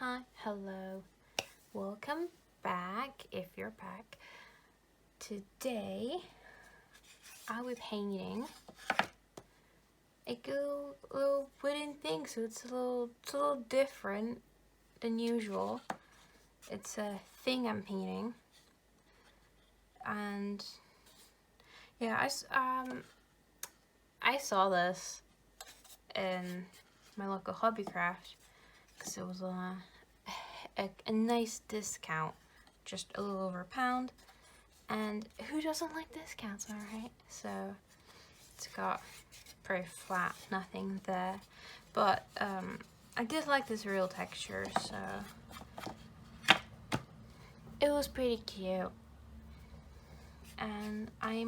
Hi, hello. Welcome back if you're back. Today I was painting a little wooden thing, so it's a little different than usual. It's a thing I'm painting, and yeah, I saw this in my local hobby craft because it was on a nice discount, just a little over £1. And who doesn't like discounts, alright? So it's got pretty flat, nothing there. But I did like this real texture, so it was pretty cute. And I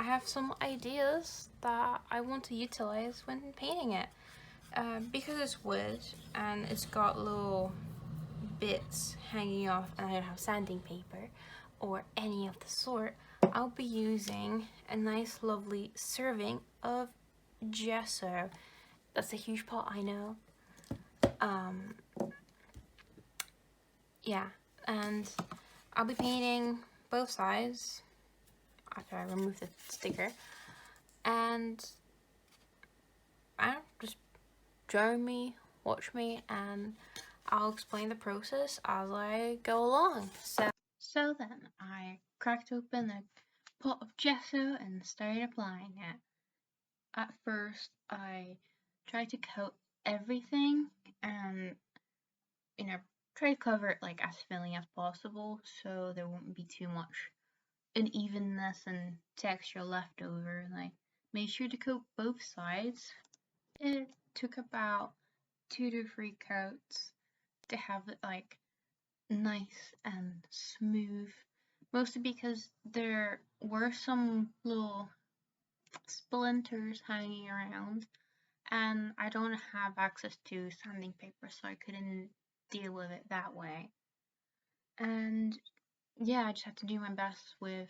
have some ideas that I want to utilize when painting it. Because it's wood and it's got little bits hanging off and I don't have sanding paper or any of the sort, I'll be using a nice lovely serving of gesso. That's a huge pot, I know. Yeah, and I'll be painting both sides after I remove the sticker, and I don't know, just join me, watch me, and I'll explain the process as I go along. So then I cracked open a pot of gesso and started applying it. At first I tried to coat everything and, try to cover it like as thinly as possible so there won't be too much unevenness and texture left over, and I made sure to coat both sides. It took about 2 to 3 coats to have it like nice and smooth, mostly because there were some little splinters hanging around and I don't have access to sanding paper, so I couldn't deal with it that way. And yeah, I just had to do my best with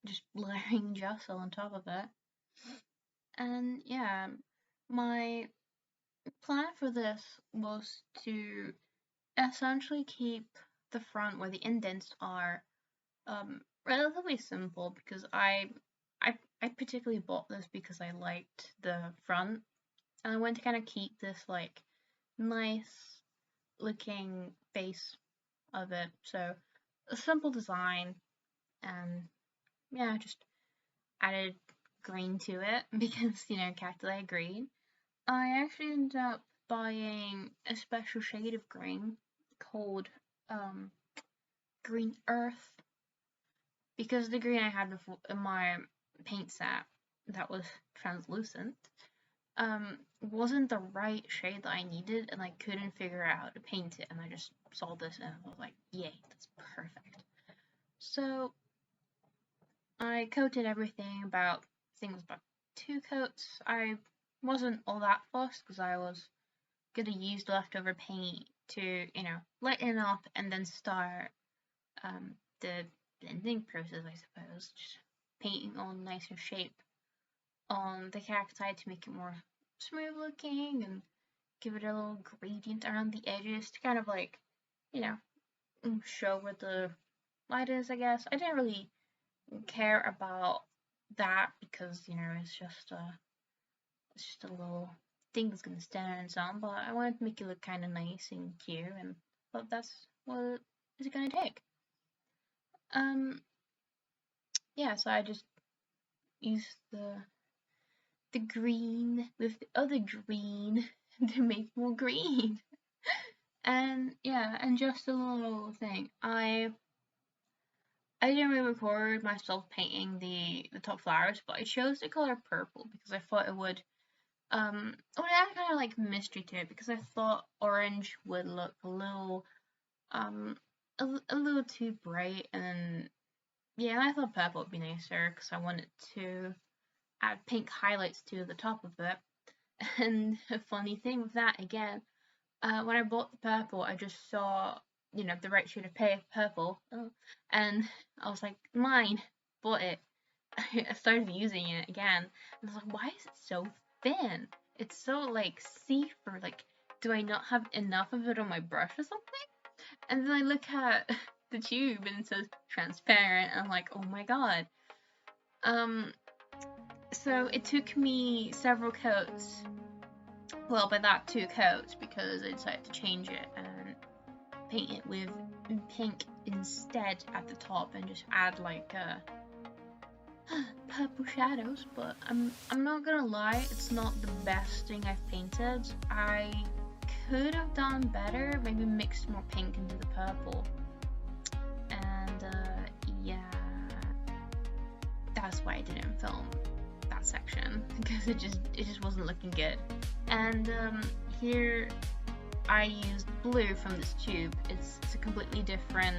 just layering gesso on top of it. And yeah, my plan for this was to essentially keep the front where the indents are relatively simple, because I particularly bought this because I liked the front, and I wanted to kind of keep this like nice looking face of it. So a simple design, and yeah, just added green to it because cacti like green. I actually ended up buying a special shade of green called green earth, because the green I had before in my paint set that was translucent wasn't the right shade that I needed, and I couldn't figure out how to paint it, and I just saw this and I was like, yay, that's perfect. So I coated everything about, I think it was about 2 coats. I wasn't all that fussed because I was gonna use leftover paint to, lighten up and then start the blending process, I suppose. Just painting on nicer shape on the cacti to make it more smooth looking and give it a little gradient around the edges to kind of like, show where the light is, I guess. I didn't really care about that because, it's just a little thing that's gonna stand on its own, but I wanted to make it look kind of nice and cute, and but that's what it's gonna take. Yeah, so I just used the green with the other green to make more green. And yeah, and just a little thing, I didn't really record myself painting the top flowers, but I chose the color purple because I thought it would add kind of like mystery to it, because I thought orange would look a little a little too bright, and then yeah, I thought purple would be nicer because I wanted to add pink highlights to the top of it. And a funny thing with that, again, when I bought the purple, I just saw, the right shade of purple, and I was like, mine, bought it. I started using it again, and I was like, why is it so thin? It's so like see-through, like do I not have enough of it on my brush or something? And then I look at the tube and it says transparent, and I'm like, oh my god. So it took me several coats, well, by that 2 coats, because I decided to change it and paint it with pink instead at the top and just add like purple shadows. But I'm not gonna lie, it's not the best thing I've painted. I could have done better, maybe mixed more pink into the purple, and yeah, that's why I didn't film that section, because it just wasn't looking good. And here I used blue from this tube. It's a completely different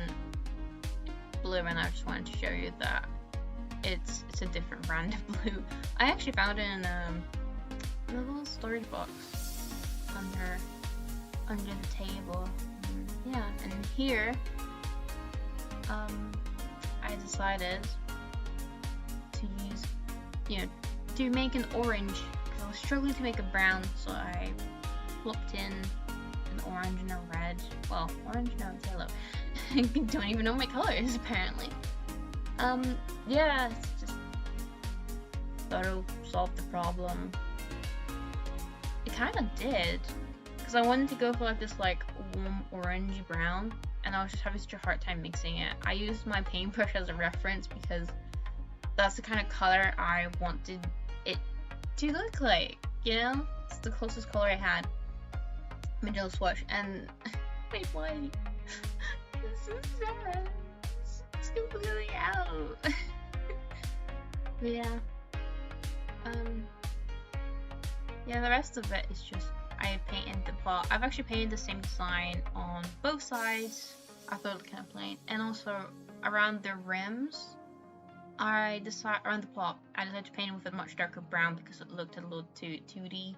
blue, and I just wanted to show you that it's a different brand of blue. I actually found it in a little storage box under the table. Yeah, and here I decided to use, to make an orange, because I was struggling to make a brown, so I plopped in an orange and a red. Well, orange, no, it's yellow. I don't even know my colors, apparently. Yeah, it's just thought it'll solve the problem. It kind of did, because I wanted to go for like this like warm orangey brown, and I was just having such a hard time mixing it. I used my paintbrush as a reference because that's the kind of color I wanted it to look like, It's the closest color I had. Manila swatch, and wait, why? This is sad. It's completely out. But yeah. Yeah, the rest of it is just I painted the pot. I've actually painted the same design on both sides. I thought it looked kind of plain, and also around the rims. Around the pot, I decided to paint it with a much darker brown because it looked a little too 2D.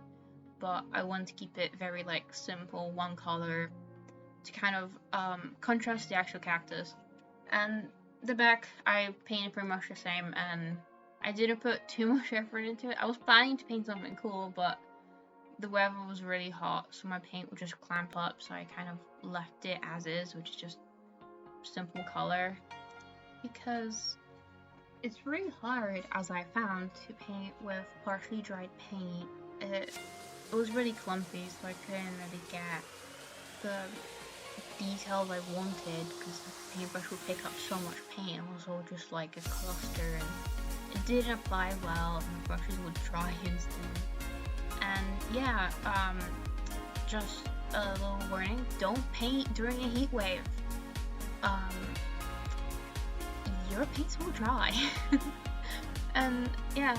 But I wanted to keep it very like simple, one color, to kind of contrast the actual cactus. And the back, I painted pretty much the same, and I didn't put too much effort into it. I was planning to paint something cool, but the weather was really hot, so my paint would just clamp up, so I kind of left it as is, which is just simple color, because it's really hard, as I found, to paint with partially dried paint. It was really clumpy, so I couldn't really get the details I wanted, because the paintbrush would pick up so much paint. It was all just like a cluster, and it didn't apply well, and the brushes would dry instantly. And yeah, just a little warning, don't paint during a heat wave. Your paints will dry. And yeah,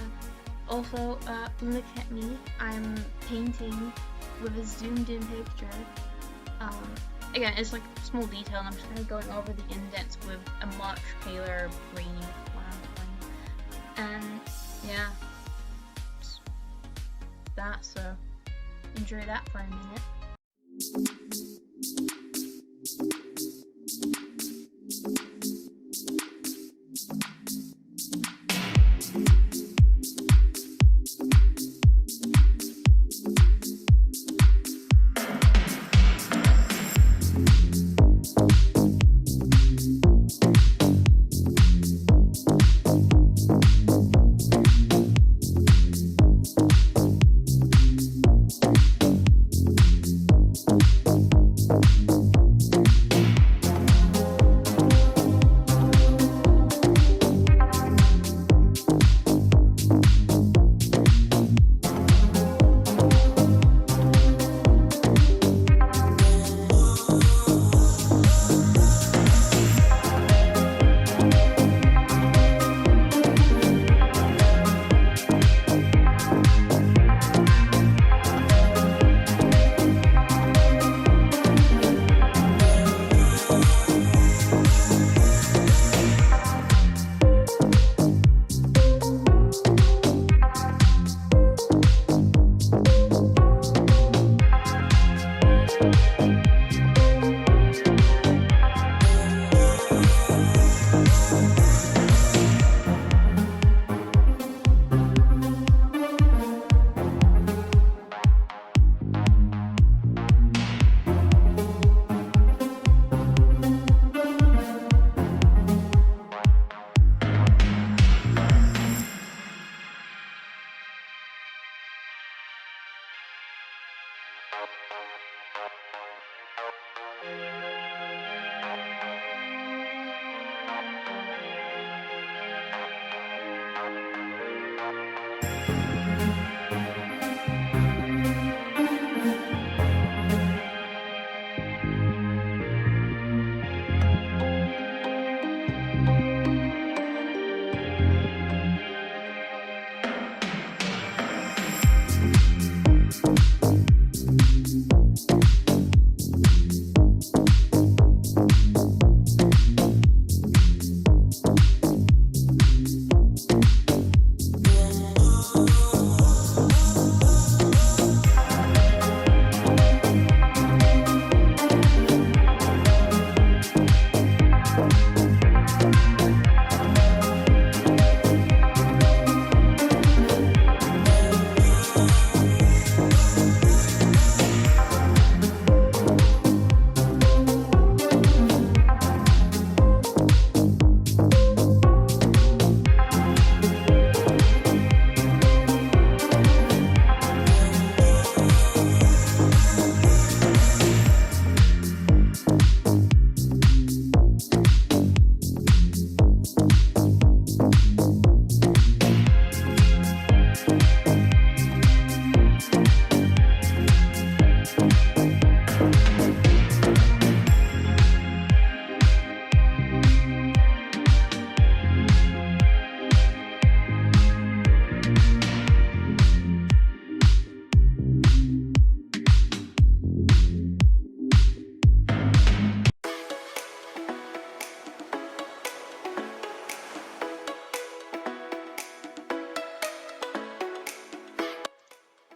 also look at me, I'm painting with a zoomed in picture. Again, it's like a small detail, and I'm just kind of going over the indents with a much paler greeny one. And yeah, that, so enjoy that for a minute.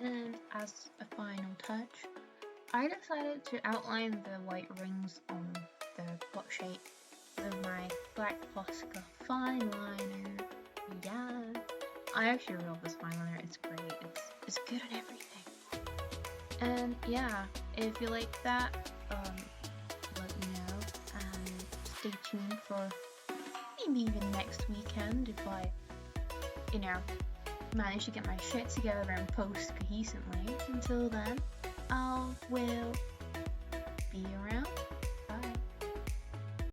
And as a final touch, I decided to outline the white rings on the pot shape with my black Posca fine liner. Yeah, I actually love this fine liner. It's great. It's good on everything. And yeah, if you like that, let me know and stay tuned for maybe even next weekend if I, manage to get my shit together and post cohesively. Until then, I will be around.